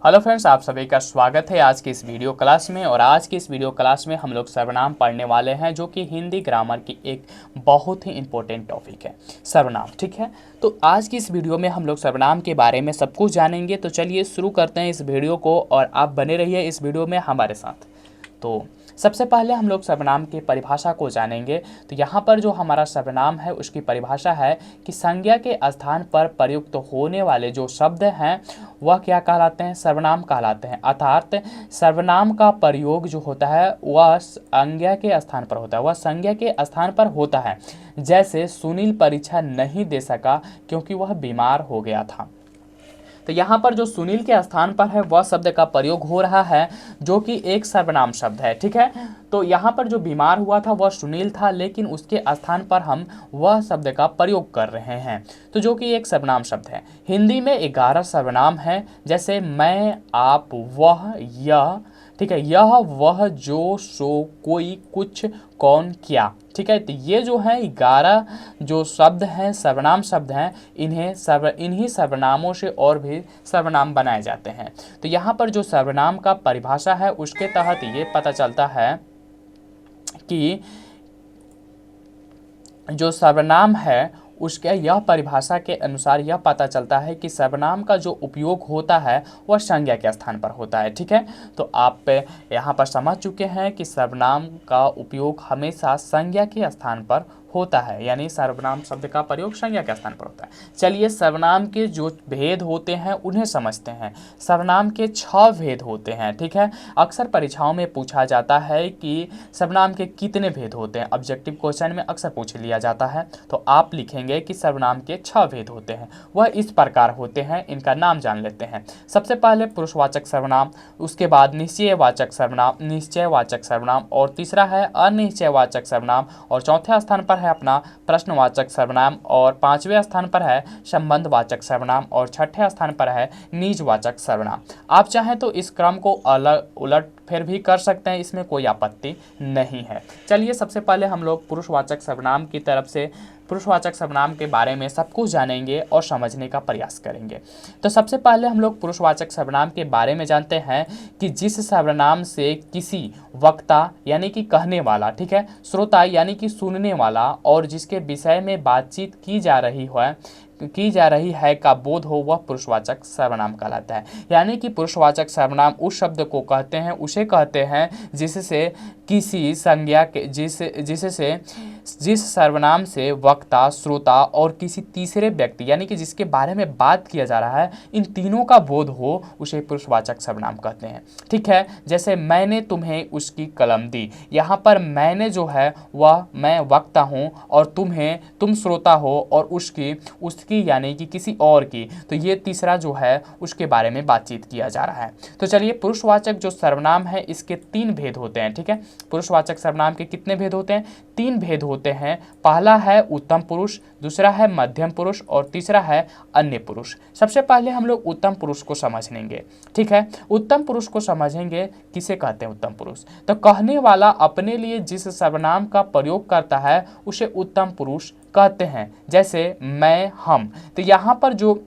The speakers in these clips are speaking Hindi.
हेलो फ्रेंड्स, आप सभी का स्वागत है आज की इस वीडियो क्लास में। और आज की इस वीडियो क्लास में हम लोग सर्वनाम पढ़ने वाले हैं, जो कि हिंदी ग्रामर की एक बहुत ही इंपॉर्टेंट टॉपिक है, सर्वनाम। ठीक है, तो आज की इस वीडियो में हम लोग सर्वनाम के बारे में सब कुछ जानेंगे। तो चलिए शुरू करते हैं इस वीडियो को, और आप बने रहिए इस वीडियो में हमारे साथ। तो सबसे पहले हम लोग सर्वनाम की परिभाषा को जानेंगे। तो यहाँ पर जो हमारा सर्वनाम है उसकी परिभाषा है कि संज्ञा के स्थान पर प्रयुक्त होने वाले जो शब्द हैं वह क्या कहलाते हैं, सर्वनाम कहलाते हैं। अर्थात सर्वनाम का प्रयोग जो होता है वह संज्ञा के स्थान पर होता है, वह संज्ञा के स्थान पर होता है। जैसे सुनील परीक्षा नहीं दे सका क्योंकि वह बीमार हो गया था। तो यहाँ पर जो सुनील के स्थान पर है वह शब्द का प्रयोग हो रहा है, जो कि एक सर्वनाम शब्द है। ठीक है, तो यहाँ पर जो बीमार हुआ था वह सुनील था, लेकिन उसके स्थान पर हम वह शब्द का प्रयोग कर रहे हैं, तो जो कि एक सर्वनाम शब्द है। हिंदी में 11 सर्वनाम हैं, जैसे मैं, आप, वह, यह। ठीक है, यह, वह, जो, सो, कोई, कुछ, कौन, क्या। ठीक है, तो ये जो है 11 जो शब्द हैं, सर्वनाम शब्द हैं, इन्हीं सर्वनामों से और भी सर्वनाम बनाए जाते हैं। तो यहाँ पर जो सर्वनाम का परिभाषा है उसके तहत ये पता चलता है कि जो सर्वनाम है उसके यह परिभाषा के अनुसार यह पता चलता है कि सर्वनाम का जो उपयोग होता है वह संज्ञा के स्थान पर होता है। ठीक है, तो आप यहाँ पर समझ चुके हैं कि सर्वनाम का उपयोग हमेशा संज्ञा के स्थान पर होता है, यानी सर्वनाम शब्द का प्रयोग संज्ञा के स्थान पर होता है। चलिए सर्वनाम के जो भेद होते हैं उन्हें समझते हैं। सर्वनाम के 6 भेद होते हैं। ठीक है, अक्सर परीक्षाओं में पूछा जाता है कि सर्वनाम के कितने भेद होते हैं, ऑब्जेक्टिव क्वेश्चन में अक्सर पूछ लिया जाता है। तो आप लिखेंगे कि सर्वनाम के 6 भेद होते हैं, वह इस प्रकार होते हैं। इनका नाम जान लेते हैं। सबसे पहले पुरुषवाचक सर्वनाम, उसके बाद निश्चयवाचक सर्वनाम, निश्चयवाचक सर्वनाम, और तीसरा है अनिश्चयवाचक सर्वनाम, और चौथे स्थान पर है अपना प्रश्नवाचक सर्वनाम, और 5वें स्थान पर है संबंधवाचक सर्वनाम, और 6ठे स्थान पर है निजवाचक सर्वनाम। आप चाहें तो इस क्रम को अलग उलट फिर भी कर सकते हैं, इसमें कोई आपत्ति नहीं है। चलिए सबसे पहले हम लोग पुरुषवाचक सर्वनाम की तरफ से पुरुषवाचक सर्वनाम के बारे में सब कुछ जानेंगे और समझने का प्रयास करेंगे। तो सबसे पहले हम लोग पुरुषवाचक सर्वनाम के बारे में जानते हैं कि जिस सर्वनाम से किसी वक्ता यानी कि कहने वाला, ठीक है, श्रोता यानी कि सुनने वाला, और जिसके विषय में बातचीत की जा रही है का बोध हो, वह पुरुषवाचक सर्वनाम कहलाता है। यानी कि पुरुषवाचक सर्वनाम उस शब्द को कहते हैं, उसे कहते हैं जिससे किसी संज्ञा के जिस सर्वनाम से वक्ता, श्रोता और किसी तीसरे व्यक्ति यानी कि जिसके बारे में बात किया जा रहा है, इन तीनों का बोध हो, उसे पुरुषवाचक सर्वनाम कहते हैं। ठीक है, जैसे मैंने तुम्हें उसकी कलम दी। यहाँ पर मैंने जो है वह मैं वक्ता हूँ, और तुम श्रोता हो, और उसकी यानी कि किसी और की, तो ये तीसरा जो है उसके बारे में बातचीत किया जा रहा है। तो चलिए पुरुषवाचक जो सर्वनाम है इसके 3 भेद होते हैं। ठीक है, पुरुषवाचक सर्वनाम के कितने भेद होते हैं? 3 भेद होते हैं। पहला है उत्तम पुरुष, दूसरा है मध्यम पुरुष, और तीसरा है अन्य पुरुष। सबसे पहले हम लोग उत्तम पुरुष को समझेंगे। ठीक है, उत्तम पुरुष को समझेंगे। किसे कहते हैं उत्तम पुरुष? तो कहने वाला अपने लिए जिस सर्वनाम का प्रयोग करता है उसे उत्तम पुरुष कहते हैं। जैसे मैं, हम। तो यहाँ पर जो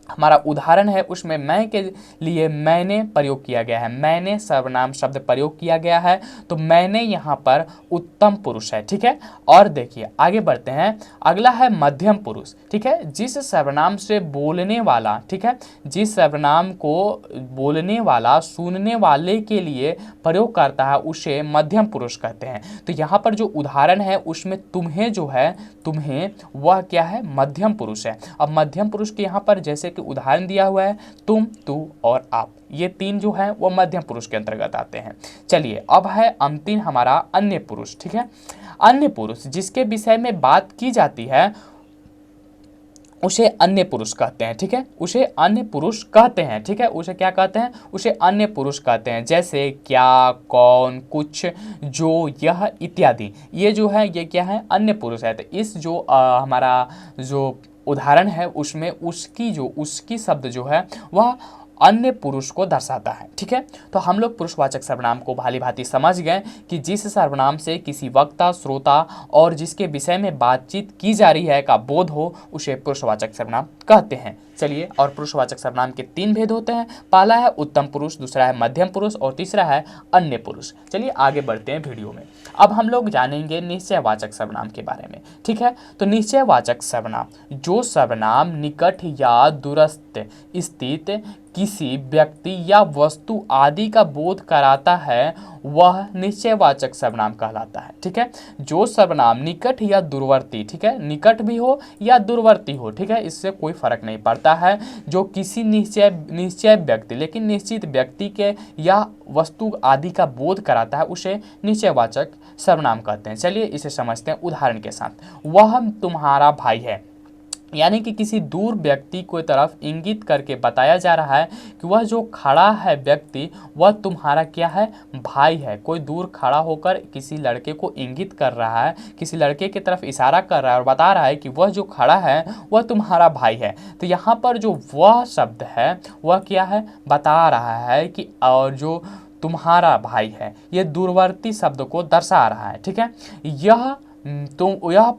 हमारा उदाहरण है उसमें मैं के लिए मैंने प्रयोग किया गया है, मैंने सर्वनाम शब्द प्रयोग किया गया है, तो मैंने यहाँ पर उत्तम पुरुष है। ठीक है, और देखिए आगे बढ़ते हैं। अगला है मध्यम पुरुष। ठीक है, जिस सर्वनाम से बोलने वाला, ठीक है, जिस सर्वनाम को बोलने वाला सुनने वाले के लिए प्रयोग करता है उसे मध्यम पुरुष कहते हैं। तो यहाँ पर जो उदाहरण है उसमें तुम्हें जो है, तुम्हें, वह क्या है? मध्यम पुरुष है। अब मध्यम पुरुष के यहाँ पर जैसे कि उदाहरण दिया हुआ है तुम, तू और आप, ये 3 जो है वो मध्यम पुरुष के अंतर्गत आते हैं। चलिए अब है अंतिम हमारा अन्य पुरुष। ठीक है, अन्य पुरुष जिसके विषय में बात की जाती है उसे अन्य पुरुष कहते हैं। ठीक है, उसे अन्य पुरुष कहते हैं। ठीक है, उसे क्या कहते हैं? उसे अन्य पुरुष कहते हैं। जैसे क्या, कौन, कुछ, जो, यह इत्यादि, ये जो है ये क्या है? अन्य पुरुष है। तो इस जो हमारा जो उदाहरण है उसमें उसकी शब्द जो है वह अन्य पुरुष को दर्शाता है। ठीक है, तो हम लोग पुरुषवाचक सर्वनाम को भाली भांति समझ गए कि जिस सर्वनाम से किसी वक्ता, श्रोता और जिसके विषय में बातचीत की जा रही है का बोध हो उसे पुरुषवाचक सर्वनाम कहते हैं। चलिए, और पुरुषवाचक सर्वनाम के 3 भेद होते हैं। पहला है उत्तम पुरुष, दूसरा है मध्यम पुरुष और तीसरा है अन्य पुरुष। चलिए आगे बढ़ते हैं वीडियो में। अब हम लोग जानेंगे निश्चयवाचक सर्वनाम के बारे में। ठीक है, तो निश्चयवाचक सर्वनाम जो सर्वनाम निकट या दूरस्थ स्थित किसी व्यक्ति या वस्तु आदि का बोध कराता है वह निश्चयवाचक सर्वनाम कहलाता है। ठीक है, जो सर्वनाम निकट या दूरवर्ती, ठीक है, निकट भी हो या दूरवर्ती हो, ठीक है, इससे कोई फर्क नहीं पड़ता है, जो किसी निश्चय व्यक्ति लेकिन निश्चित व्यक्ति के या वस्तु आदि का बोध कराता है उसे निश्चयवाचक सर्वनाम कहते हैं। चलिए इसे समझते हैं उदाहरण के साथ। वह तुम्हारा भाई है, यानी कि किसी दूर व्यक्ति को तरफ इंगित करके बताया जा रहा है कि वह जो खड़ा है व्यक्ति वह तुम्हारा क्या है, भाई है। कोई दूर खड़ा होकर किसी लड़के को इंगित कर रहा है, किसी लड़के की तरफ इशारा कर रहा है और बता रहा है कि वह जो खड़ा है वह तुम्हारा भाई है। तो यहाँ पर जो वह शब्द है वह क्या है, बता रहा है कि और जो तुम्हारा भाई है ये दूरवर्ती शब्द को दर्शा रहा है। ठीक है, यह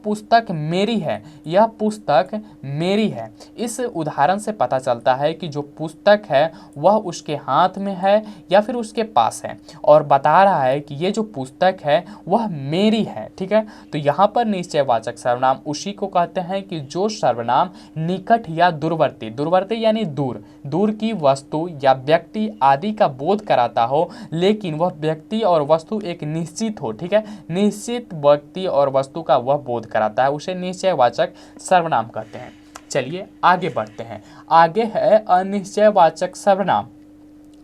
पुस्तक मेरी है, यह पुस्तक मेरी है। इस उदाहरण से पता चलता है कि जो पुस्तक है वह उसके हाथ में है या फिर उसके पास है और बता रहा है कि ये जो पुस्तक है वह मेरी है। ठीक है, तो यहाँ पर निश्चयवाचक सर्वनाम उसी को कहते हैं कि जो सर्वनाम निकट या दूरवर्ती, दूरवर्ती यानी दूर, दूर की वस्तु या व्यक्ति आदि का बोध कराता हो लेकिन वह व्यक्ति और वस्तु एक निश्चित हो। ठीक है, निश्चित व्यक्ति और वस्तु का वह बोध कराता है उसे निश्चयवाचक सर्वनाम कहते हैं। चलिए आगे बढ़ते हैं। आगे है अनिश्चयवाचक सर्वनाम।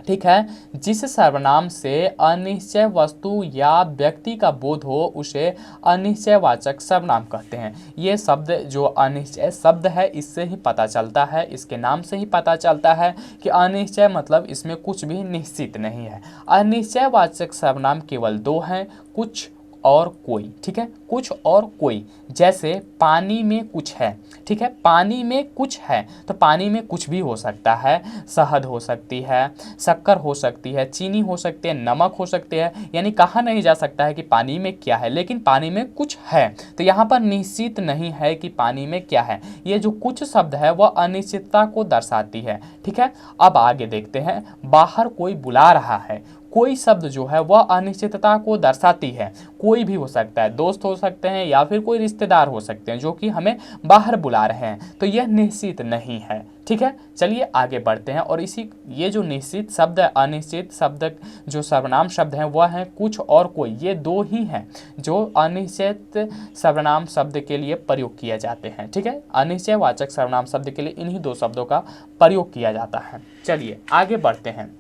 ठीक है, जिस सर्वनाम से अनिश्चय वस्तु या व्यक्ति का बोध हो उसे अनिश्चयवाचक सर्वनाम कहते हैं। ये शब्द जो अनिश्चय शब्द है इससे ही पता चलता है, इसके नाम से ही पता चलता है कि अनिश्चय मतलब इसमें कुछ भी निश्चित नहीं है। अनिश्चयवाचक सर्वनाम केवल 2 हैं, कुछ और कोई। ठीक है, कुछ और कोई, जैसे पानी में कुछ है। ठीक है, पानी में कुछ है तो पानी में कुछ भी हो सकता है, शहद हो सकती है, शक्कर हो सकती है, चीनी हो सकती है, नमक हो सकती है, यानी कहा नहीं जा सकता है कि पानी में क्या है, लेकिन पानी में कुछ है। तो यहाँ पर निश्चित नहीं है कि पानी में क्या है। ये जो कुछ शब्द है वह अनिश्चितता को दर्शाती है। ठीक है, अब आगे देखते हैं। बाहर कोई बुला रहा है, कोई शब्द जो है वह अनिश्चितता को दर्शाती है। कोई भी हो सकता है, दोस्त हो सकते हैं या फिर कोई रिश्तेदार हो सकते हैं जो कि हमें बाहर बुला रहे हैं, तो यह निश्चित नहीं है। ठीक है, चलिए आगे बढ़ते हैं। और ये जो निश्चित शब्द है, अनिश्चित शब्द जो सर्वनाम शब्द हैं वह हैं कुछ और कोई। ये 2 ही हैं जो अनिश्चित सर्वनाम शब्द के लिए प्रयोग किए जाते हैं। ठीक है, अनिश्चयवाचक सर्वनाम शब्द के लिए इन्हीं 2 शब्दों का प्रयोग किया जाता है। चलिए आगे बढ़ते हैं।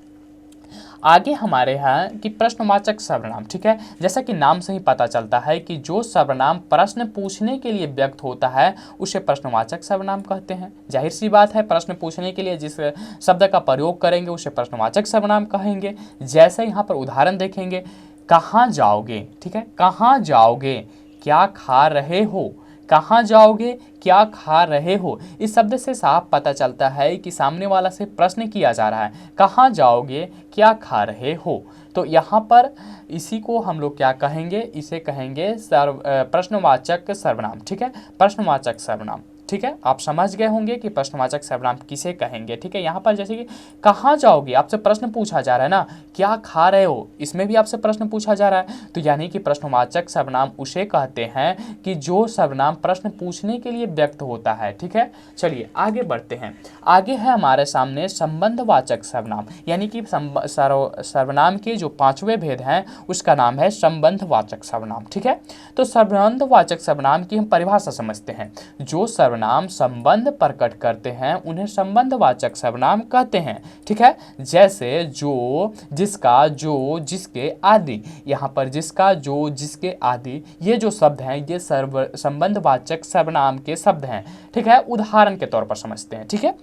आगे हमारे यहाँ कि प्रश्नवाचक सर्वनाम। ठीक है, जैसा कि नाम से ही पता चलता है कि जो सर्वनाम प्रश्न पूछने के लिए व्यक्त होता है उसे प्रश्नवाचक सर्वनाम कहते हैं। जाहिर सी बात है, प्रश्न पूछने के लिए जिस शब्द का प्रयोग करेंगे उसे प्रश्नवाचक सर्वनाम कहेंगे। जैसे यहाँ पर उदाहरण देखेंगे, कहाँ जाओगे। ठीक है, कहाँ जाओगे, क्या खा रहे हो, कहाँ जाओगे, क्या खा रहे हो। इस शब्द से साफ पता चलता है कि सामने वाला से प्रश्न किया जा रहा है, कहाँ जाओगे, क्या खा रहे हो। तो यहाँ पर इसी को हम लोग क्या कहेंगे, इसे कहेंगे प्रश्नवाचक सर्वनाम। ठीक है, प्रश्नवाचक सर्वनाम। ठीक है, आप समझ गए होंगे कि प्रश्नवाचक सर्वनाम किसे कहेंगे। ठीक है, यहाँ पर जैसे कि कहाँ जाओगे, आपसे प्रश्न पूछा जा रहा है ना, क्या खा रहे हो, इसमें भी आपसे प्रश्न पूछा जा रहा है। तो यानी कि प्रश्नवाचक सर्वनाम उसे कहते हैं कि जो सर्वनाम प्रश्न पूछने के लिए व्यक्त होता है। ठीक है, चलिए आगे बढ़ते हैं। आगे है हमारे सामने संबंधवाचक सर्वनाम, यानी कि सर्वनाम के जो 5वें भेद हैं उसका नाम है संबंधवाचक सर्वनाम। ठीक है, तो संबंधवाचक सर्वनाम की हम परिभाषा समझते हैं। जो सर्वनाम संबंध प्रकट करते हैं उन्हें संबंधवाचक सर्वनाम कहते हैं। ठीक है, जैसे जो, जिसका, जो, जिसके आदि। यहाँ पर जिसका, जो, जिसके आदि ये जो शब्द हैं ये संबंधवाचक सर्वनाम के शब्द हैं। ठीक है, उदाहरण के तौर पर समझते हैं। ठीक है,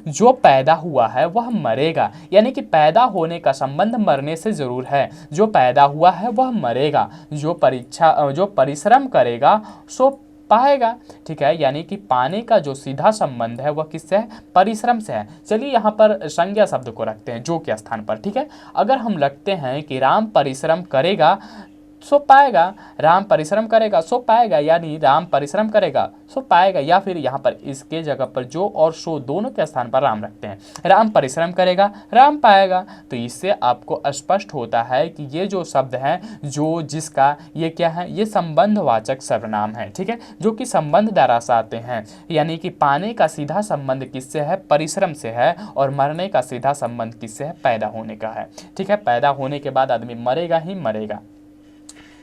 जो पैदा हुआ है वह मरेगा, यानी कि पैदा होने का संबंध मरने से जरूर है। जो पैदा हुआ है वह मरेगा। जो परिश्रम करेगा सो पाएगा। ठीक है, यानी कि पाने का जो सीधा संबंध है वह किससे है? परिश्रम से है। चलिए यहाँ पर संज्ञा शब्द को रखते हैं जो के स्थान पर। ठीक है, अगर हम लगते हैं कि राम परिश्रम करेगा सो पाएगा, राम परिश्रम करेगा सो पाएगा, यानी राम परिश्रम करेगा सो पाएगा, या फिर यहाँ पर इसके जगह पर जो और सो दोनों के स्थान पर राम रखते हैं। राम परिश्रम करेगा, राम पाएगा। तो इससे आपको स्पष्ट होता है कि ये जो शब्द है जो जिसका ये क्या है? ये संबंधवाचक सर्वनाम है। ठीक है, जो कि संबंध दर्शाते हैं, यानी कि पाने का सीधा संबंध किससे है? परिश्रम से है, और मरने का सीधा संबंध किससे है? पैदा होने का है। ठीक है, पैदा होने के बाद आदमी मरेगा ही मरेगा।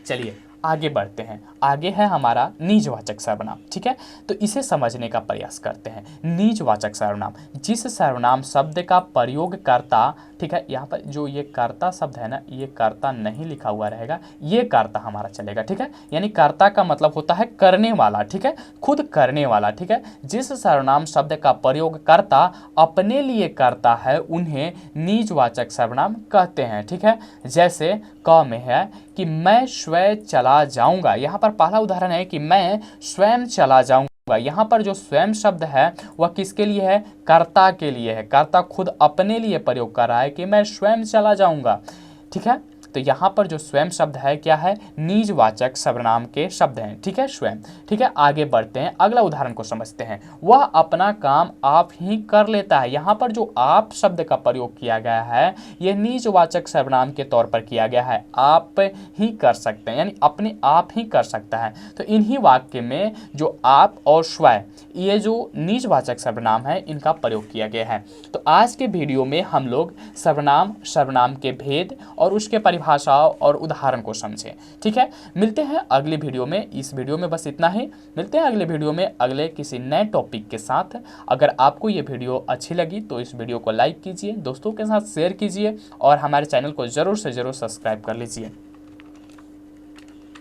चलिए आगे बढ़ते हैं। आगे है हमारा निजवाचक सर्वनाम। ठीक है, तो इसे समझने का प्रयास करते हैं। निजवाचक सर्वनाम, जिस सर्वनाम शब्द का प्रयोग करता, ठीक है, यहाँ पर जो ये कर्ता शब्द है ना, ये कर्ता नहीं लिखा हुआ रहेगा, ये कर्ता हमारा चलेगा। ठीक है, यानी कर्ता का मतलब होता है करने वाला। ठीक है, खुद करने वाला। ठीक है, जिस सर्वनाम शब्द का प्रयोग करता अपने लिए करता है उन्हें निजवाचक सर्वनाम कहते हैं। ठीक है, जैसे क में है कि मैं स्वयं चला जाऊंगा। यहाँ पर पहला उदाहरण है कि मैं स्वयं चला जाऊंगा। यहाँ पर जो स्वयं शब्द है वह किसके लिए है? कर्ता के लिए है। कर्ता खुद अपने लिए प्रयोग कर रहा है कि मैं स्वयं चला जाऊंगा। ठीक है, तो यहाँ पर जो स्वयं शब्द है क्या है? निजवाचक सर्वनाम के शब्द हैं। ठीक है, स्वयं। ठीक है, आगे बढ़ते हैं, अगला उदाहरण को समझते हैं। वह अपना काम आप ही कर लेता है। यहाँ पर जो आप शब्द का प्रयोग किया गया है यह निजवाचक सर्वनाम के तौर पर किया गया है। आप ही कर सकते हैं, यानी अपने आप ही कर सकता है। तो इन्हीं वाक्य में जो आप और स्वयं, ये जो निजवाचक सर्वनाम है इनका प्रयोग किया गया है। तो आज के वीडियो में हम लोग सर्वनाम के भेद और उसके भाषाओं और उदाहरण को समझें। ठीक है, मिलते हैं अगली वीडियो में। इस वीडियो में बस इतना ही, मिलते हैं अगले वीडियो में अगले किसी नए टॉपिक के साथ। अगर आपको ये वीडियो अच्छी लगी तो इस वीडियो को लाइक कीजिए, दोस्तों के साथ शेयर कीजिए और हमारे चैनल को ज़रूर से ज़रूर सब्सक्राइब कर लीजिए।